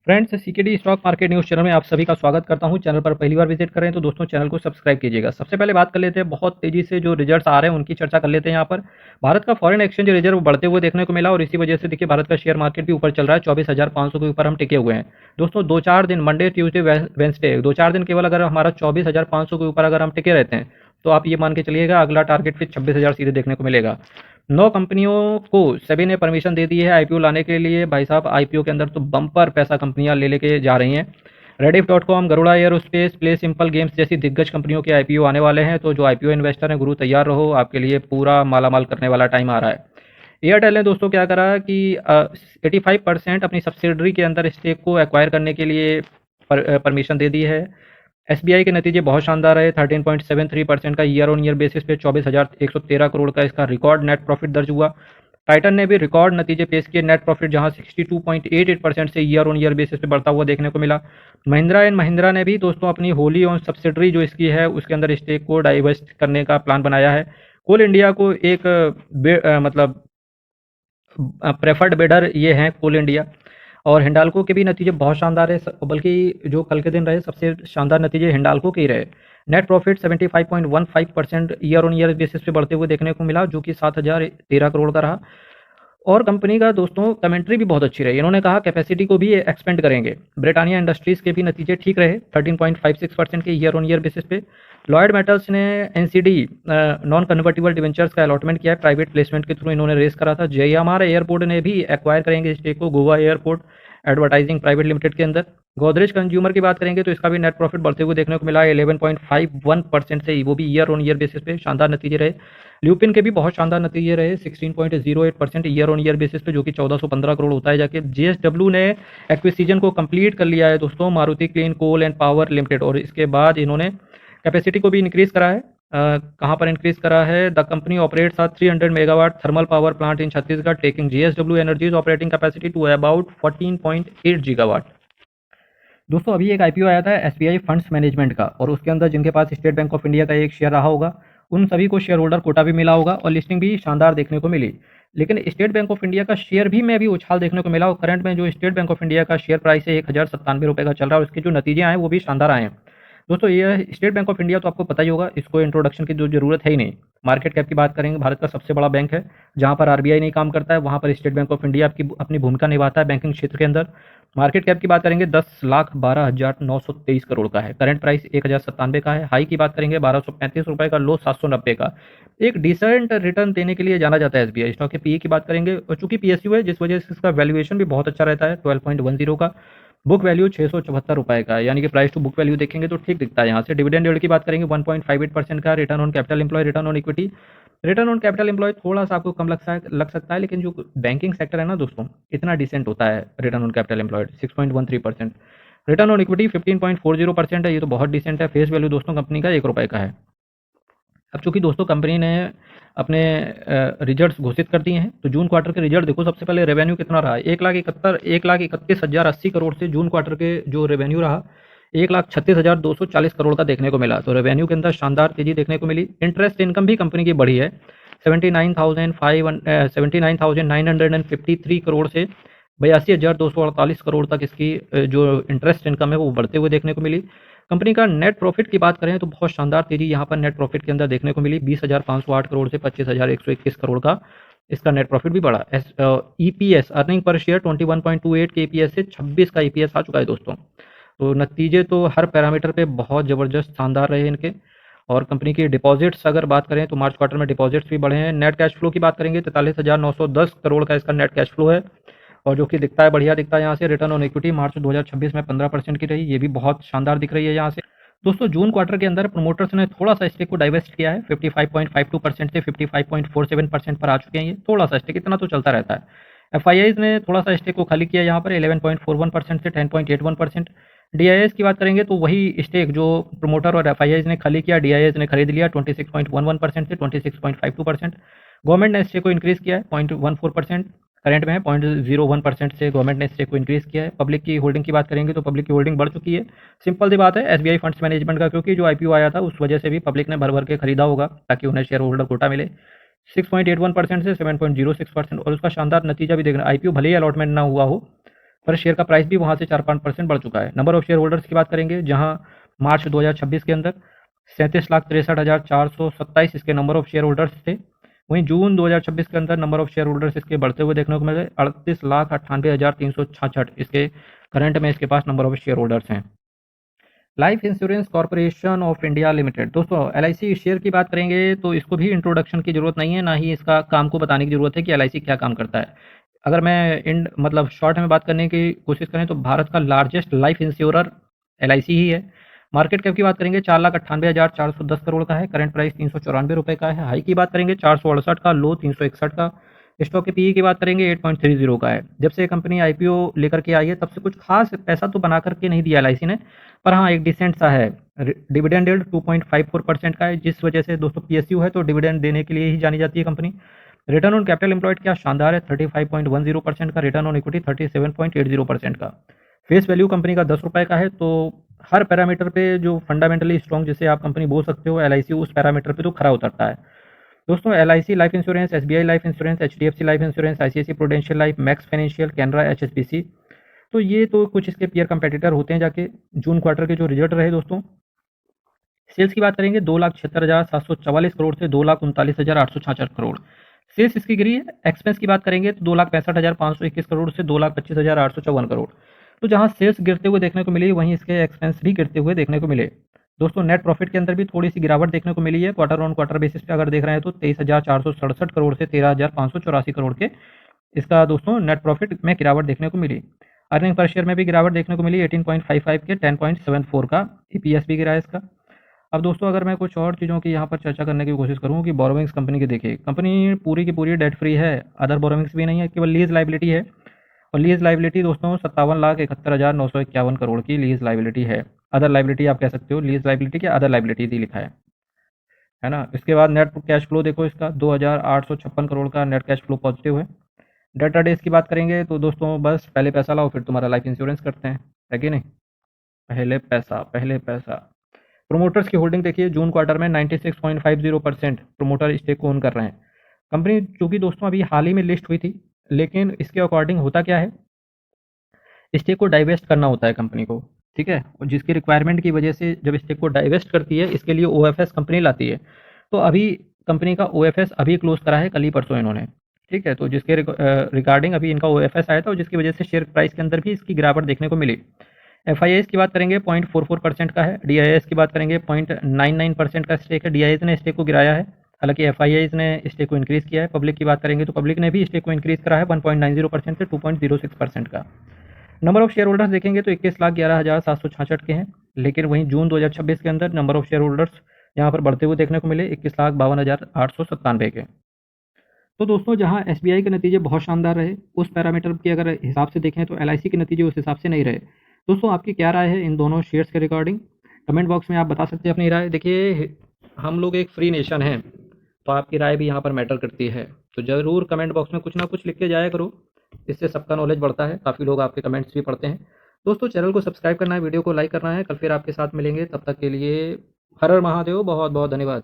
Friends, CKD stock market news channel में आप सभी का स्वागत करता हूं। चैनल पर पहली बार विजिट कर रहे हैं तो दोस्तों चैनल को सब्सक्राइब कीजिएगा। सबसे पहले बात कर लेते हैं, बहुत तेजी से जो रिजल्ट्स आ रहे हैं उनकी चर्चा कर लेते हैं। यहाँ पर भारत का फॉरेन एक्सचेंज रिजर्व बढ़ते हुए देखने को मिला और इसी वजह से देखिए भारत का शेयर मार्केट भी ऊपर चल रहा है। 24,500 के ऊपर हम टिके हुए हैं। दोस्तों 2-4 दिन, मंडे ट्यूसडे वेंसडे, 2-4 दिन केवल अगर हमारा 24,500 के ऊपर अगर हम टिके रहते हैं तो आप ये मान के चलिएगा अगला टारगेट फिर 26,000 सीधे देखने को मिलेगा। 9 कंपनियों को सेबी ने परमिशन दे दी है आईपीओ लाने के लिए। भाई साहब, आईपीओ के अंदर तो बम्पर पैसा कंपनियां ले लेके जा रही हैं। Rediff.com, Garuda aerospace, play simple games जैसी दिग्गज कंपनियों के आईपीओ आने वाले हैं। तो जो आईपीओ इन्वेस्टर हैं गुरु तैयार रहो, आपके लिए पूरा मालामाल करने वाला टाइम आ रहा है। एयरटेल ने दोस्तों क्या करा कि 85% अपनी सब्सिडरी के अंदर स्टेक को एक्वायर करने के लिए परमिशन दे दी है। एसबीआई के नतीजे बहुत शानदार रहे। 13.73% का ईयर ऑन ईयर बेसिस पे 24,113 करोड़ का इसका रिकॉर्ड नेट प्रॉफिट दर्ज हुआ। टाइटन ने भी रिकॉर्ड नतीजे पेश किए। नेट प्रॉफिट जहां 62.88% से ईयर ऑन ईयर बेसिस पे बढ़ता हुआ देखने को मिला। महिंद्रा एंड महिंद्रा ने भी दोस्तों अपनी होली ऑन सब्सिडरी जो इसकी है उसके अंदर स्टेक को डाइवर्स्ट करने का प्लान बनाया है। कोल इंडिया को एक मतलब प्रेफर्ड बिडर ये हैं कोल इंडिया। और हिंडाल्को के भी नतीजे बहुत शानदार है, बल्कि जो कल के दिन रहे सबसे शानदार नतीजे हिंडाल्को के ही रहे। Net profit 75.15% year on year basis पे बढ़ते हुए देखने को मिला, जो कि 7,013 करोड़ का रहा। और कंपनी का दोस्तों कमेंट्री भी बहुत अच्छी रही। इन्होंने कहा कैपेसिटी को भी एक्सपेंड करेंगे। ब्रिटानिया इंडस्ट्रीज के भी नतीजे ठीक रहे, 13.56% के ईयर ऑन ईयर बेसिस पे। लॉयड मेटल्स ने एनसीडी नॉन कन्वर्टिबल डिवेंचर्स का अलॉटमेंट किया है, प्राइवेट प्लेसमेंट के थ्रू इन्होंने रेस करा था। जेएमआर एयरपोर्ट ने भी एक्वायर करेंगे स्टेक को Goa airport advertising private limited के अंदर। गोदरेज कंज्यूमर की बात करेंगे तो इसका भी नेट प्रॉफिट बढ़ते हुए देखने को मिला है 11.51% से, वो भी ईयर ऑन ईयर बेसिस पे शानदार नतीजे रहे। ल्यूपिन के भी बहुत शानदार नतीजे रहे, 16.08% ईयर ऑन ईयर बेसिस पे, जो कि 1415 करोड़ होता है जाके। जेएसडब्ल्यू ने एक्विजिशन को कंप्लीट कर लिया है दोस्तों, Maruti clean coal and power limited, और इसके बाद इन्होंने कैपेसिटी को भी इंक्रीज करा है। कहाँ पर इंक्रीज करा है? The company operates 300 megawatt thermal power plant in Chhattisgarh, taking JSW energies operating capacity to about 14.8 gigawatt. दोस्तों अभी एक आईपीओ आया था एसबीआई फंड्स मैनेजमेंट का, और उसके अंदर जिनके पास स्टेट बैंक ऑफ इंडिया का एक शेयर रहा होगा उन सभी को शेयर होल्डर कोटा भी मिला होगा और लिस्टिंग भी शानदार देखने को मिली। लेकिन स्टेट बैंक ऑफ इंडिया का शेयर भी में अभी उछाल देखने को मिला, और करंट में जो स्टेट बैंक ऑफ इंडिया का शेयर प्राइस है 1,097 रुपये का चल रहा है, और उसके जो नतीजे आए वो भी शानदार आए हैं। दोस्तों ये स्टेट बैंक ऑफ इंडिया तो आपको पता ही होगा, इसको इंट्रोडक्शन की जो जरूरत है ही नहीं। मार्केट कैप की बात करेंगे, भारत का सबसे बड़ा बैंक है। जहां पर आरबीआई नहीं काम करता है वहां पर स्टेट बैंक ऑफ इंडिया आपकी अपनी भूमिका निभाता है बैंकिंग क्षेत्र के अंदर। मार्केट कैप की बात करेंगे 10,12,923 करोड़ का है। करंट प्राइस 1,097 का है। हाई की बात करेंगे 1,235 रुपये का, लो 790 का। एक डिसेंट रिटर्न देने के लिए जाना जाता है एसबीआई स्टॉक के। पीई की बात करेंगे, और चूंकि पीएसयू है जिस वजह से इसका वैल्यूएशन भी बहुत अच्छा रहता है, 12.10 का। बुक वैल्यू 674 रुपये का है, यानी कि प्राइस टू बुक वैल्यू देखेंगे तो ठीक दिखता है यहाँ से। डिविडेंड यील्ड की बात करेंगे 1.58% का। Return on capital employ, return on equity, return on capital employ थोड़ा सा आपको कम लग सकता है, लेकिन जो बैंकिंग सेक्टर है ना दोस्तों, इतना डिसेंट होता है। Return on capital employed 6.13%। Return on equity 15.40% है, ये तो बहुत डिसेंट है। फेस वैल्यू दोस्तों कंपनी का 1 रुपये का है। अब चूंकि दोस्तों कंपनी ने अपने रिजल्ट्स घोषित कर दिए हैं, तो जून क्वार्टर के रिजल्ट देखो। सबसे पहले रेवेन्यू कितना रहा? 1,31,040 से जून क्वार्टर के जो रेवेन्यू रहा 1,36,240 करोड़ का देखने को मिला। तो रेवेन्यू के अंदर शानदार तेजी देखने को मिली। इंटरेस्ट इनकम भी कंपनी की बढ़ी है, 79,953 करोड़ से 82,248 करोड़ तक इसकी जो इंटरेस्ट इनकम है वो बढ़ते हुए देखने को मिली। कंपनी का नेट प्रॉफिट की बात करें तो बहुत शानदार तेजी यहाँ पर नेट प्रॉफिट के अंदर देखने को मिली, 20,508 करोड़ से 25,121 करोड़ का इसका नेट प्रॉफिट भी बढ़ा। ईपीएस अर्निंग पर शेयर 21.28 के ईपीएस से 26 का ईपीएस आ चुका है दोस्तों। तो नतीजे तो हर पैरामीटर पे बहुत ज़बरदस्त शानदार रहे इनके। और कंपनी की डिपॉजिट्स अगर बात करें तो मार्च क्वार्टर में डिपॉजिट्स भी बढ़े हैं। नेट कैश फ्लो की बात करेंगे 43,910 करोड़ का इसका नेट कैश फ्लो है, और जो कि दिखता है बढ़िया दिखता है यहाँ से। रिटर्न ऑन इक्विटी मार्च 2026 में 15% की रही, ये भी बहुत शानदार दिख रही है यहाँ से। दोस्तों जून क्वार्टर के अंदर प्रमोटर्स ने थोड़ा सा स्टेक को डाइवेस्ट किया है, 55.52% से 55.47% पर आ चुके हैं। ये थोड़ा सा स्टेक, इतना तो चलता रहता है। एफआईआईज ने थोड़ा सा स्टेक को खाली किया यहाँ पर 11.41% से 10.81%। डीआईएस की बात करेंगे तो वही स्टेक जो प्रमोटर और एफआईआईज ने खाली किया, डीआईएस ने खरीद लिया 26.11% से 26.52%। गवर्नमेंट ने स्टेक को इंक्रीज किया है 0.14%, करंट में है 0.01% से गवर्नमेंट ने स्टेक को इंक्रीज किया है। पब्लिक की होल्डिंग की बात करेंगे तो पब्लिक की होल्डिंग बढ़ चुकी है। सिंपल सी बात है, एसबीआई फंड्स मैनेजमेंट का, क्योंकि जो आईपीओ आया था उस वजह से भी पब्लिक ने भर भर के खरीदा होगा ताकि उन्हें शेयर होल्डर कोटा मिले। 6.81% से 7.06%, और उसका शानदार नतीजा भी देखना। आईपीओ भले ही अलॉटमेंट ना हुआ हो, पर शेयर का प्राइस भी वहाँ से 4-5% बढ़ चुका है। नंबर ऑफ शेयर होल्डर्स की बात करेंगे, जहाँ मार्च 2026 के अंदर 37,63,427 इसके नंबर ऑफ शेयर होल्डर्स थे। वहीं जून 2026 के अंदर नंबर ऑफ शेयर होल्डर्स इसके बढ़ते हुए देखने को मिले, 38,98,366 इसके करंट में इसके पास नंबर ऑफ शेयर होल्डर्स हैं। Life insurance corporation of India limited, दोस्तों एलआईसी शेयर की बात करेंगे तो इसको भी इंट्रोडक्शन की जरूरत नहीं है, ना ही इसका काम को बताने की जरूरत है कि एलआईसी क्या काम करता है। अगर मैं इन मतलब शॉर्ट में बात करने की कोशिश करें तो भारत का लार्जेस्ट लाइफ इंश्योरर एलआईसी ही है। मार्केट कैप की बात करेंगे 4,98,410 करोड़ का है, करंट प्राइस 394 रुपये का है। हाई की बात करेंगे 468 का, लो 361 का। स्टॉक के पीई की बात करेंगे 8.30 का है। जब से कंपनी आईपीओ लेकर के आई है तब से कुछ खास पैसा तो बना करके नहीं दिया एलआईसी ने, पर हाँ एक डिसेंट सा है। डिविडेंड यील्ड 2.54% का है, जिस वजह से दोस्तों पीएसयू है तो डिविडेंड देने के लिए ही जानी जाती है company. Return on capital employed क्या शानदार है, 35.10% का। रिटर्न ऑन इक्विटी 37.80% का। फेस वैल्यू कंपनी का 10 रुपये का है। तो हर पैरामीटर पे जो फंडामेंटली स्ट्रॉन्ग जिसे आप कंपनी बोल सकते हो, एलआईसी उस पैरामीटर पे तो खरा उतरता है। दोस्तों LIC life insurance, SBI life insurance, HDFC life insurance, ICIC prudential life, Max financial, Canara, HSBC, तो ये तो कुछ इसके पीयर कंपेटिटर होते हैं जाके। जून क्वार्टर के जो रिजल्ट रहे दोस्तों, सेल्स की बात करेंगे 2,76,744 करोड़ से 2,39,866 करोड़, सेल्स इसकी गिरी है। एक्सपेंस की बात करेंगे तो 2,65,521 करोड़ से 2,25,854 करोड़। तो जहां सेल्स गिरते हुए देखने को मिली, वहीं इसके एक्सपेंस भी गिरते हुए देखने को मिले। दोस्तों नेट प्रॉफिट के अंदर भी थोड़ी सी गिरावट देखने को मिली है। क्वार्टर ऑन क्वार्टर बेसिस पे अगर देख रहे हैं तो 23,467 करोड़ से 13,584 करोड़ के इसका दोस्तों नेट प्रॉफिट में गिरावट देखने को मिली। अर्निंग पर शेयर में भी गिरावट देखने को मिली, 18.55 के 10.74 का। ईपीएस भी गिरा है इसका। अब दोस्तों अगर मैं कुछ और चीज़ों की यहाँ पर चर्चा करने की कोशिश करूँ कि बोरोविंग्स कंपनी की, देखिए कंपनी पूरी की पूरी डेट फ्री है, अदर बोरोविंग्स भी नहीं है, केवल लीज लाइबिलिटी है। और लीज लाइबिलिटी दोस्तों 57,71,951 करोड़ की लीज लाइबिलिटी है। अदर लाइबिलिटी आप कह सकते हो, लीज लाइबिलिटी के अदर लाइबिलिटी दी लिखा है ना। इसके बाद नेट कैश फ्लो देखो, इसका 2,856 करोड़ का नेट कैश फ्लो पॉजिटिव है। डेटा डेज की बात करेंगे तो दोस्तों बस पहले पैसा लाओ फिर तुम्हारा लाइफ इंश्योरेंस करते हैं, है कि नहीं। पहले पैसा पहले पैसा। प्रोमोटर्स की होल्डिंग देखिए, जून क्वार्टर में 96.50% प्रोमोटर स्टेक ओन कर रहे हैं। कंपनी चूंकि दोस्तों अभी हाल ही में लिस्ट हुई थी, लेकिन इसके अकॉर्डिंग होता क्या है, स्टेक को डाइवेस्ट करना होता है कंपनी को, ठीक है। और जिसकी रिक्वायरमेंट की वजह से जब स्टेक को डाइवेस्ट करती है, इसके लिए ओएफएस कंपनी लाती है। तो अभी कंपनी का ओएफएस अभी क्लोज करा है, कल ही परसों इन्होंने, ठीक है। तो जिसके रिगार्डिंग अभी इनका ओएफएस आया था और जिसकी वजह से शेयर प्राइस के अंदर भी इसकी गिरावट देखने को मिली। एफआईआईएस की बात करेंगे 0.44% का है। डीआईएस की बात करेंगे 0.99% का स्टेक है। डीआईएस ने स्टेक को गिराया है, हालांकि एफआईआईएस ने स्टेक को इंक्रीज किया है। पब्लिक की बात करेंगे तो पब्लिक ने भी स्टेक को इंक्रीज करा है 1.90% से 2.06% का। नंबर ऑफ शेयर होल्डर्स देखेंगे तो 21,11,766 के हैं, लेकिन वहीं जून 2026 के अंदर नंबर ऑफ शेयर होल्डर्स यहाँ पर बढ़ते हुए देखने को मिले 21,52,897 के। तो दोस्तों जहां एसबीआई के नतीजे बहुत शानदार रहे, उस पैरामीटर के अगर हिसाब से देखें तो एलआईसी के नतीजे उस हिसाब से नहीं रहे। दोस्तों आपकी क्या राय है इन दोनों शेयर्स के रिगार्डिंग, कमेंट बॉक्स में आप बता सकते हैं अपनी राय। देखिए हम लोग एक फ्री नेशन हैं, तो आपकी राय भी यहाँ पर मैटर करती है, तो ज़रूर कमेंट बॉक्स में कुछ ना कुछ लिख के जाया करो, इससे सबका नॉलेज बढ़ता है। काफ़ी लोग आपके कमेंट्स भी पढ़ते हैं। दोस्तों चैनल को सब्सक्राइब करना है, वीडियो को लाइक करना है। कल फिर आपके साथ मिलेंगे, तब तक के लिए हर हर महादेव, बहुत बहुत धन्यवाद।